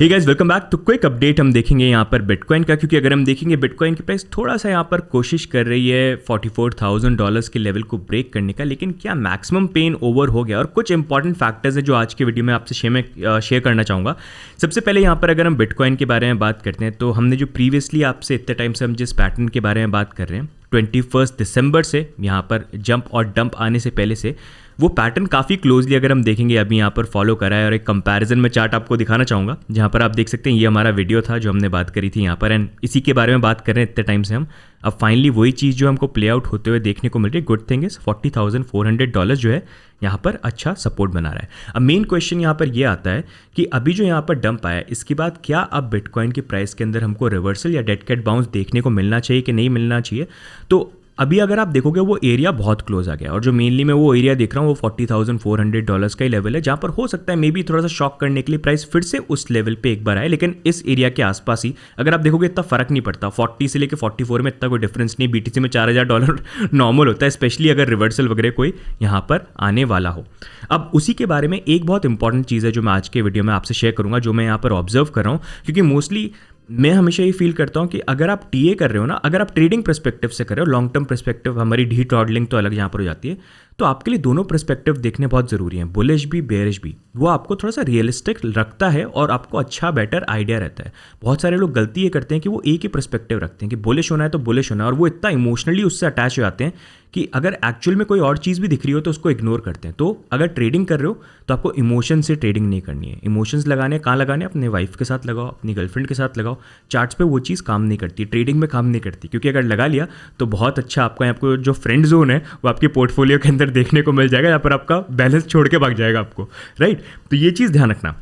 हे guys, welcome back. तो quick update हम देखेंगे यहाँ पर बिटकॉइन का, क्योंकि अगर हम देखेंगे बिटकॉइन की प्राइस थोड़ा सा यहाँ पर कोशिश कर रही है $44,000 के लेवल को ब्रेक करने का, लेकिन क्या मैक्सिमम पेन ओवर हो गया? और कुछ इंपॉर्टेंट फैक्टर्स है जो आज के वीडियो में आपसे शेयर करना चाहूँगा। सबसे पहले यहाँ पर अगर हम बिटकॉइन के बारे में बात करते हैं तो हमने जो प्रीवियसली आपसे इतने टाइम से हम जिस पैटर्न के बारे में बात कर रहे हैं 21 दिसंबर से यहाँ पर जंप और डंप आने से पहले से वो पैटर्न काफ़ी क्लोजली अगर हम देखेंगे अभी यहाँ पर फॉलो करा है। और एक कंपैरिजन में चार्ट आपको दिखाना चाहूँगा जहाँ पर आप देख सकते हैं ये हमारा वीडियो था जो हमने बात करी थी यहाँ पर, एंड इसी के बारे में बात कर रहे हैं इतने टाइम से हम। अब फाइनली वही चीज़ जो हमको प्ले आउट होते हुए देखने को मिल रही है। गुड थिंग इज $40,400 जो है यहाँ पर अच्छा सपोर्ट बना रहा है। अब मेन क्वेश्चन यहाँ पर ये आता है कि अभी जो यहाँ पर डंप आया है इसके बाद क्या अब बिटकॉइन की प्राइस के अंदर हमको रिवर्सल या डेड कैट बाउंस देखने को मिलना चाहिए कि नहीं मिलना चाहिए? तो अभी अगर आप देखोगे वो एरिया बहुत क्लोज आ गया, और जो मेनली मैं वो एरिया देख रहा हूँ वो $40,400 का ही लेवल है, जहाँ पर हो सकता है मे बी थोड़ा सा शॉक करने के लिए प्राइस फिर से उस लेवल पे एक बार आए। लेकिन इस एरिया के आसपास ही अगर आप देखोगे इतना फर्क नहीं पड़ता, 40 से लेकर 44 में इतना कोई डिफरेंस नहीं। BTC में $4,000 नॉर्मल होता है, स्पेशली अगर रिवर्सल वगैरह कोई यहाँ पर आने वाला हो। अब उसी के बारे में एक बहुत इंपॉर्टेंट चीज़ है जो मैं आज के वीडियो में आपसे शेयर करूँगा, जो मैं यहाँ पर ऑब्जर्व कर रहा हूँ। क्योंकि मोस्टली मैं हमेशा ये फील करता हूँ कि अगर आप टीए कर रहे हो ना, अगर आप ट्रेडिंग पर्सपेक्टिव से कर रहे हो, लॉन्ग टर्म पर्सपेक्टिव हमारी डी ट्रॉडलिंग तो अलग यहाँ पर हो जाती है, तो आपके लिए दोनों पर्सपेक्टिव देखने बहुत ज़रूरी हैं, बुलिश भी बेरिश भी। वो आपको थोड़ा सा रियलिस्टिक रखता है और आपको अच्छा बेटर आइडिया रहता है। बहुत सारे लोग गलती ये करते हैं कि वो एक ही पर्सपेक्टिव रखते हैं कि बुलिश होना है तो बुलिश होना है, और वो इतना इमोशनली उससे अटैच हो जाते हैं कि अगर एक्चुअल में कोई और चीज़ भी दिख रही हो तो उसको इग्नोर करते हैं। तो अगर ट्रेडिंग कर रहे हो तो आपको इमोशन से ट्रेडिंग नहीं करनी है। इमोशंस लगाने कहाँ लगाने? अपने वाइफ के साथ लगाओ, अपनी गर्लफ्रेंड के साथ लगाओ। चार्ट्स पे वो चीज़ काम नहीं करती, ट्रेडिंग में काम नहीं करती, क्योंकि अगर लगा लिया तो बहुत अच्छा आपको जो फ्रेंड जोन है वो आपके पोर्टफोलियो के अंदर देखने को मिल जाएगा, यहाँ पर आपका बैलेंस छोड़ के भाग जाएगा आपको, राइट? तो ये चीज़ ध्यान रखना।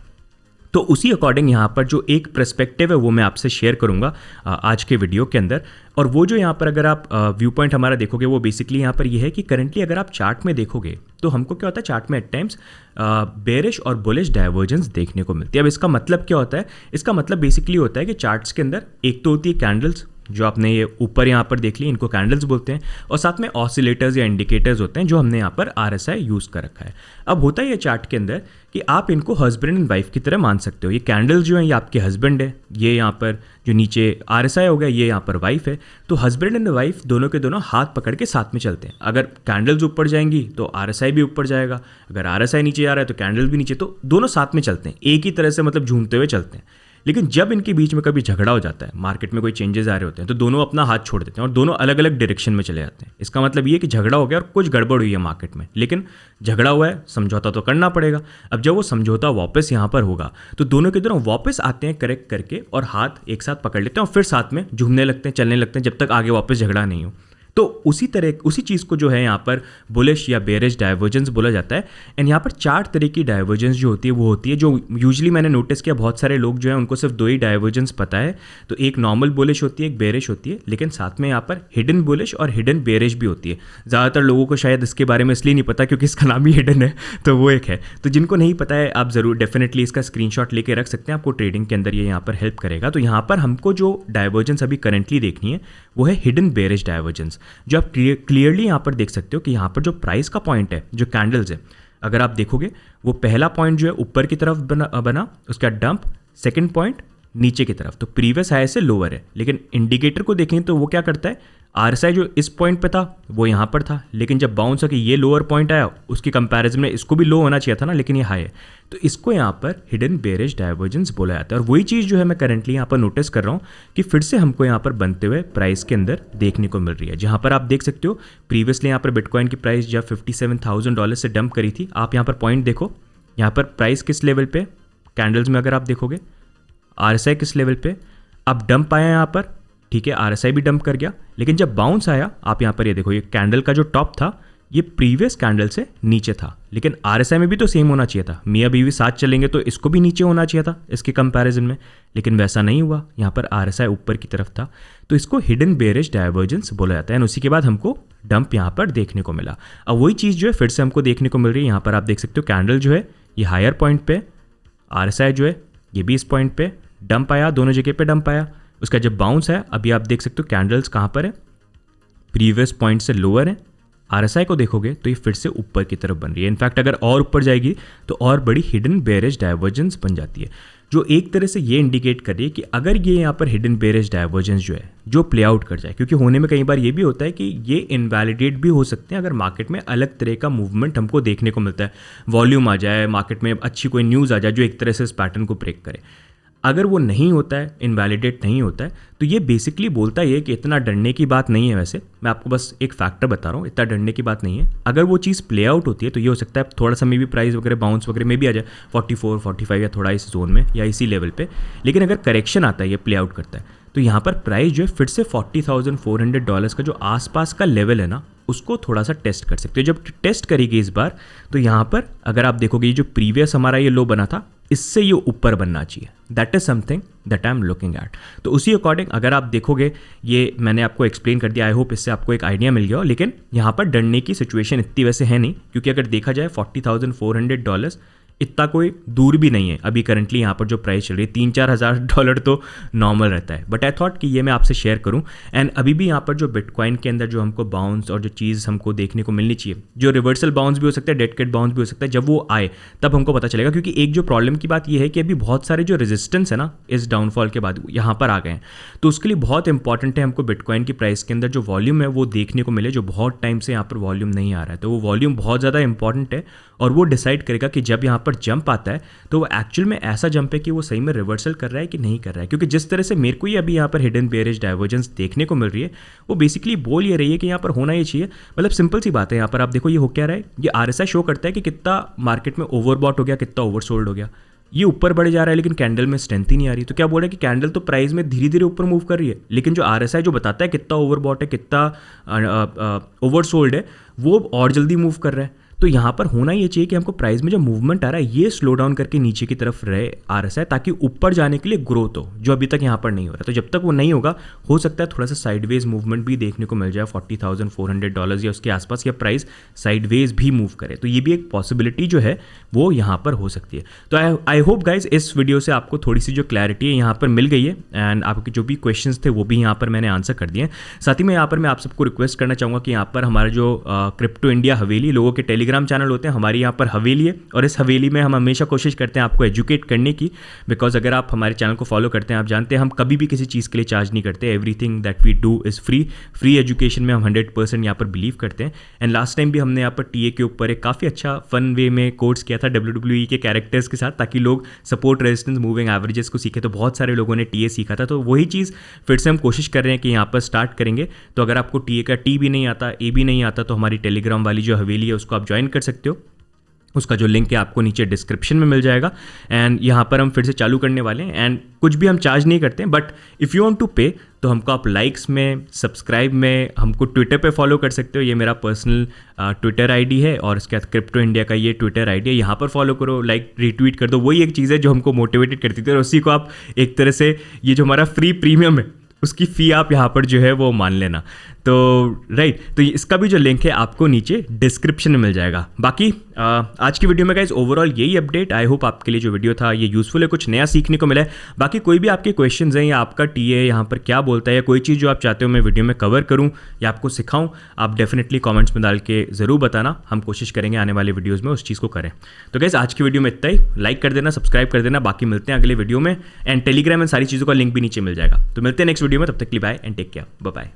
तो उसी अकॉर्डिंग यहाँ पर जो एक पर्सपेक्टिव है वो मैं आपसे शेयर करूँगा आज के वीडियो के अंदर। और वो जो यहाँ पर अगर आप व्यू पॉइंट हमारा देखोगे वो बेसिकली यहाँ पर ये है कि करंटली अगर आप चार्ट में देखोगे तो हमको क्या होता है, चार्ट में एट टाइम्स बेरिश और बुलिश डाइवर्जेंस देखने को मिलती है। अब इसका मतलब क्या होता है? इसका मतलब बेसिकली होता है कि चार्ट्स के अंदर एक तो होती है कैंडल्स, जो आपने ये ऊपर यहाँ पर देख ली, इनको कैंडल्स बोलते हैं, और साथ में ऑसिलेटर्स या इंडिकेटर्स होते हैं जो हमने यहाँ पर RSI यूज़ कर रखा है। अब होता है ये चार्ट के अंदर कि आप इनको हस्बैंड एंड वाइफ की तरह मान सकते हो। ये कैंडल्स जो हैं ये आपके हस्बैंड है, ये यहाँ पर जो नीचे RSI हो गया ये यहाँ पर वाइफ है। तो हस्बैंड एंड वाइफ दोनों के दोनों हाथ पकड़ के साथ में चलते हैं। अगर कैंडल्स ऊपर जाएंगी तो RSI भी ऊपर जाएगा, अगर RSI नीचे जा रहा है तो कैंडल्स भी नीचे, तो दोनों साथ में चलते हैं, एक ही तरह से मतलब झूमते हुए चलते हैं। लेकिन जब इनके बीच में कभी झगड़ा हो जाता है, मार्केट में कोई चेंजेस आ रहे होते हैं, तो दोनों अपना हाथ छोड़ देते हैं और दोनों अलग अलग डायरेक्शन में चले जाते हैं। इसका मतलब ये कि झगड़ा हो गया और कुछ गड़बड़ हुई है मार्केट में, लेकिन झगड़ा हुआ है, समझौता तो करना पड़ेगा। अब जब वो समझौता वापस यहाँ पर होगा तो दोनों के दोनों वापस आते हैं करेक्ट करके और हाथ एक साथ पकड़ लेते हैं और फिर साथ में झूमने लगते हैं, चलने लगते हैं, जब तक आगे वापस झगड़ा नहीं हो। तो उसी चीज़ को जो है यहाँ पर बुलिश या बेरिश डाइवर्जेंस बोला जाता है। एंड यहाँ पर 4 तरह की डाइवर्जेंस जो होती है वो होती है, जो यूजुअली मैंने नोटिस किया बहुत सारे लोग जो हैं उनको सिर्फ 2 ही डाइवर्जेंस पता है। तो एक नॉर्मल बुलिश होती है, एक बेरिश होती है, लेकिन साथ में यहाँ पर हिडन बुलिश और हिडन बेरिश भी होती है। ज़्यादातर लोगों को शायद इसके बारे में इसलिए नहीं पता क्योंकि इसका नाम ही हिडन है, तो वो एक है। तो जिनको नहीं पता है आप ज़रूर डेफिनेटली इसका स्क्रीनशॉट लेके रख सकते हैं, आपको ट्रेडिंग के अंदर ये यहाँ पर हेल्प करेगा। तो यहाँ पर हमको जो डाइवर्जेंस अभी करेंटली देखनी है वो है हिडन बेरिश डाइवर्जेंस, जो आप क्लियरली यहाँ पर देख सकते हो कि यहाँ पर जो प्राइस का पॉइंट है, जो कैंडल्स है, अगर आप देखोगे वो पहला पॉइंट जो है ऊपर की तरफ बना उसका डंप, सेकंड पॉइंट नीचे की तरफ, तो प्रीवियस हाई से लोअर है। लेकिन इंडिकेटर को देखें तो वो क्या करता है, RSI जो इस पॉइंट पे था वो यहाँ पर था, लेकिन जब बाउंस होकर ये लोअर पॉइंट आया उसकी कंपैरिजन में इसको भी लो होना चाहिए था ना, लेकिन ये हाई है। तो इसको यहाँ पर हिडन बेरिश डाइवर्जेंस बोला जाता है। और वही चीज़ जो है मैं करंटली यहाँ पर नोटिस कर रहा हूँ कि फिर से हमको यहाँ पर बनते हुए प्राइस के अंदर देखने को मिल रही है, जहाँ पर आप देख सकते हो प्रीवियसली यहाँ पर बिटकॉइन की प्राइस जब $57,000 से डंप करी थी। आप यहाँ पर पॉइंट देखो, यहाँ पर प्राइस किस लेवल पे, कैंडल्स में अगर आप देखोगे RSI किस लेवल पे, अब डंप आया यहाँ पर, ठीक है, RSI भी डंप कर गया, लेकिन जब बाउंस आया आप यहाँ पर ये देखो, ये कैंडल का जो टॉप था ये प्रीवियस कैंडल से नीचे था, लेकिन RSI में भी तो सेम होना चाहिए था, मियाँ बीवी साथ चलेंगे तो इसको भी नीचे होना चाहिए था इसके कंपैरिजन में, लेकिन वैसा नहीं हुआ, यहाँ पर RSI ऊपर की तरफ था। तो इसको हिडन बेरिश डाइवर्जेंस बोला जाता है। उसी के बाद हमको डंप यहाँ पर देखने को मिला। अब वही चीज़ जो है फिर से हमको देखने को मिल रही है। यहाँ पर आप देख सकते हो कैंडल जो है ये हायर पॉइंट पे, RSI जो है ये भी इस पॉइंट पे, डंप आया, दोनों जगह पे डंप आया, उसका जब बाउंस है अभी आप देख सकते हो कैंडल्स कहाँ पर है, प्रीवियस पॉइंट से लोअर है। RSI को देखोगे तो ये फिर से ऊपर की तरफ बन रही है। इनफैक्ट अगर और ऊपर जाएगी तो और बड़ी हिडन बेरिश डाइवर्जेंस बन जाती है। जो एक तरह से ये इंडिकेट कर रही है कि अगर ये यहाँ पर हिडन बेयरिश डाइवर्जेंस जो है जो प्ले आउट कर जाए, क्योंकि होने में कई बार ये भी होता है कि ये इनवैलिडेट भी हो सकते हैं अगर मार्केट में अलग तरह का मूवमेंट हमको देखने को मिलता है, वॉल्यूम आ जाए, मार्केट में अच्छी कोई न्यूज़ आ जाए जो एक तरह से इस पैटर्न को ब्रेक करे। अगर वो नहीं होता है, इनवैलिडेट नहीं होता है, तो ये बेसिकली बोलता है कि इतना डरने की बात नहीं है। वैसे मैं आपको बस एक फैक्टर बता रहा हूँ, इतना डरने की बात नहीं है। अगर वो चीज़ प्ले आउट होती है तो ये हो सकता है थोड़ा सा मे भी प्राइस वगैरह बाउंस वगैरह में भी आ जाए 44, 45 या थोड़ा इस जोन में या इसी लेवल पे। लेकिन अगर करेक्शन आता है, ये प्ले आउट करता है, तो यहाँ पर प्राइस जो है फिर से $40,400 का जो आसपास का लेवल है ना, उसको थोड़ा सा टेस्ट कर सकते हो। जब टेस्ट करेगी इस बार, तो यहाँ पर अगर आप देखोगे ये जो प्रीवियस हमारा ये लो बना था, इससे ये ऊपर बनना चाहिए। That is something that I am looking at. तो उसी अकॉर्डिंग अगर आप देखोगे, ये मैंने आपको एक्सप्लेन कर दिया, आई होप इससे आपको एक आइडिया मिल गया हो। लेकिन यहाँ पर डरने की सिचुएशन इतनी वैसे है नहीं, क्योंकि अगर देखा जाए $40,400 इतना कोई दूर भी नहीं है। अभी करंटली यहाँ पर जो प्राइस चल रही है $3-4 हज़ार तो नॉर्मल रहता है, बट आई थॉट कि ये मैं आपसे शेयर करूँ। एंड अभी भी यहाँ पर जो बिटकॉइन के अंदर जो हमको बाउंस और जो चीज़ हमको देखने को मिलनी चाहिए, जो रिवर्सल बाउंस भी हो सकता है, डेड कैट बाउंस भी हो सकता है, जब वो आए तब हमको पता चलेगा। क्योंकि एक जो प्रॉब्लम की बात ये है कि अभी बहुत सारे जो रेजिस्टेंस है ना इस डाउनफॉल के बाद यहाँ पर आ गए हैं, तो उसके लिए बहुत इंपॉर्टेंट है हमको बिटकॉइन की प्राइस के अंदर जो वॉल्यूम है वो देखने को मिले, जो बहुत टाइम से यहाँ पर वॉल्यूम नहीं आ रहा है। तो वो वॉल्यूम बहुत ज़्यादा इंपॉर्टेंट है और वो डिसाइड करेगा कि जब यहाँ पर जंप आता है तो वो एक्चुअल में ऐसा जंप है कि वो सही में रिवर्सल कर रहा है कि नहीं कर रहा है। क्योंकि जिस तरह से मेरे को ही अभी यहाँ पर हिडन बेयरिश डाइवर्जेंस देखने को मिल रही है, वो बेसिकली बोल ये रही है कि यहाँ पर होना ही चाहिए। मतलब सिंपल सी बात है, यहाँ पर आप देखो ये हो क्या रहा है, ये RSI शो करता है कि कितना मार्केट में ओवरबॉट हो गया, कितना ओवरसोल्ड हो गया। ये ऊपर बढ़ जा रहा है लेकिन कैंडल में स्ट्रेंथ ही नहीं आ रही। तो क्या बोल रहा है कि कैंडल तो प्राइस में धीरे धीरे ऊपर मूव कर रही है, लेकिन जो RSI जो बताता है कितना ओवरबॉट है, कितना ओवरसोल्ड है, वो और जल्दी मूव कर रहा है। तो यहाँ पर होना ये चाहिए कि हमको प्राइस में जो मूवमेंट आ रहा है ये स्लो डाउन करके नीचे की तरफ रहे RSI, ताकि ऊपर जाने के लिए ग्रोथ हो, जो अभी तक यहाँ पर नहीं हो रहा। तो जब तक वो नहीं होगा, हो सकता है थोड़ा सा साइडवेज मूवमेंट भी देखने को मिल जाए $40,400 या उसके आसपास, या प्राइस साइडवेज भी मूव करे। तो ये भी एक पॉसिबिलिटी जो है वो यहाँ पर हो सकती है। तो आई होप गाइज इस वीडियो से आपको थोड़ी सी जो क्लैरिटी है यहाँ पर मिल गई है, एंड आपके जो भी क्वेश्चंस थे वो भी यहाँ पर मैंने आंसर कर दिए हैं। साथ ही में यहाँ पर मैं आप सबको रिक्वेस्ट करना चाहूँगा कि यहाँ पर हमारा जो क्रिप्टो इंडिया हवेली लोगों के टेलीग्राम चैनल होते हैं, हमारी यहाँ पर हवेली है, और इस हवेली में हम हमेशा कोशिश करते हैं आपको एजुकेट करने की। बिकॉज अगर आप हमारे चैनल को फॉलो करते हैं, आप जानते हैं हम कभी भी किसी चीज़ के लिए चार्ज नहीं करते। Everything that we do is free education में हम 100% यहाँ पर बिलीव करते हैं। एंड लास्ट टाइम भी हमने यहाँ पर टीए के ऊपर एक काफ़ी अच्छा फन वे में कोर्स किया था WWE के कैरेक्टर्स के साथ, ताकि लोग सपोर्ट रेजिस्टेंस मूविंग एवरेजेस को सीखे। तो बहुत सारे लोगों ने टीए सीखा था, तो वही चीज़ फिर से हम कोशिश कर रहे हैं कि यहाँ पर स्टार्ट करेंगे। तो अगर आपको टीए का टी भी नहीं आता, ए भी नहीं आता, तो हमारी टेलीग्राम वाली जो हवेली है उसको आप ज्वाइन कर सकते हो। उसका जो लिंक है आपको नीचे डिस्क्रिप्शन में मिल जाएगा। एंड यहाँ पर हम फिर से चालू करने वाले हैं, एंड कुछ भी हम चार्ज नहीं करते हैं, but if you want to pay तो हमको आप लाइक्स में, सब्सक्राइब में, हमको ट्विटर पे फॉलो कर सकते हो। ये मेरा पर्सनल ट्विटर आईडी है, और इसके बाद क्रिप्टो इंडिया का ये ट्विटर आईडी है। यहाँ पर फॉलो करो, लाइक रीट्वीट कर दो। वही एक चीज़ है जो हमको मोटिवेटेड करती थी, और उसी को आप एक तरह से ये जो हमारा फ्री प्रीमियम है उसकी फ़ी आप यहाँ पर जो है वो मान लेना। तो राइट, तो इसका भी जो लिंक है आपको नीचे डिस्क्रिप्शन में मिल जाएगा। बाकी आज की वीडियो में गाइज ओवरऑल यही अपडेट। आई होप आपके लिए जो वीडियो था ये यूज़फुल है, कुछ नया सीखने को मिला है। बाकी कोई भी आपके क्वेश्चंस हैं, या आपका टीए यहाँ पर क्या बोलता है, या कोई चीज़ जो आप चाहते हो मैं वीडियो में कवर करूँ या आपको सिखाऊँ, आप डेफिनेटली कॉमेंट्स में डाल के ज़रूर बताना। हम कोशिश करेंगे आने वाले वीडियोज़ में उस चीज़ को करें। तो गाइज आज की वीडियो में इतना ही। लाइक कर देना, सब्सक्राइब कर देना। बाकी मिलते हैं अगले वीडियो में, एंड टेलीग्राम में सारी चीज़ों का लिंक भी नीचे मिल जाएगा। तो मिलते हैं नेक्स्ट वीडियो में, तब तक के लिए bye and take care, bye bye.